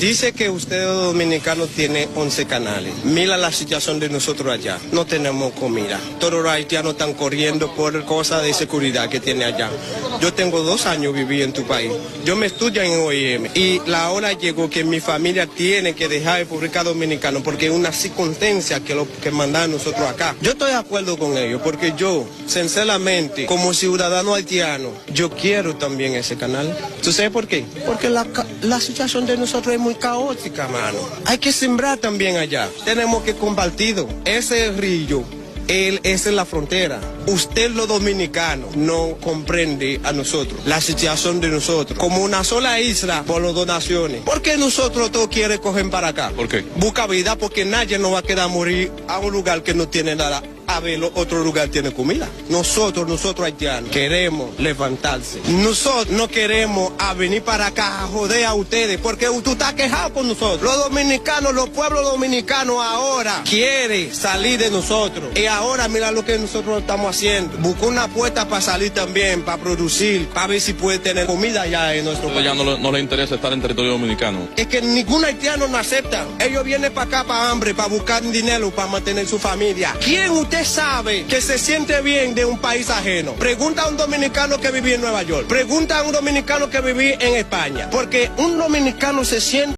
Dice que usted dominicano tiene 11 canales. Mira la situación de nosotros allá. No tenemos comida. Todos los haitianos están corriendo por cosas de seguridad que tiene allá. Yo tengo 2 años viviendo en tu país. Yo me estudio en OIM y la hora llegó que mi familia tiene que dejar el República Dominicana porque es una circunstancia que lo que mandan nosotros acá. Yo estoy de acuerdo con ellos porque yo, sinceramente, como ciudadano haitiano, yo quiero también ese canal. ¿Tú sabes por qué? Porque la situación de nosotros es muy caótica, mano. Hay que sembrar también allá. Tenemos que compartirlo. Ese río, esa es la frontera. Usted, los dominicanos, no comprende a nosotros, la situación de nosotros, como una sola isla por las donaciones. ¿Por qué nosotros todos quieren coger para acá? ¿Por qué? Busca vida, porque nadie nos va a quedar a morir a un lugar que no tiene nada. A ver, otro lugar tiene comida. Nosotros haitianos, queremos levantarse. Nosotros no queremos venir para acá a joder a ustedes, porque tú estás quejado con nosotros. Los dominicanos, los pueblos dominicanos ahora quieren salir de nosotros. Y ahora mira lo que nosotros estamos haciendo. Buscó una puerta para salir también, para producir, para ver si puede tener comida allá en nuestro país. Ya no le interesa estar en territorio dominicano. Es que ningún haitiano nos acepta. Ellos vienen para acá para hambre, para buscar dinero, para mantener su familia. ¿Quién usted sabe que se siente bien de un país ajeno? Pregunta a un dominicano que vivía en Nueva York. Pregunta a un dominicano que vivía en España. Porque un dominicano se siente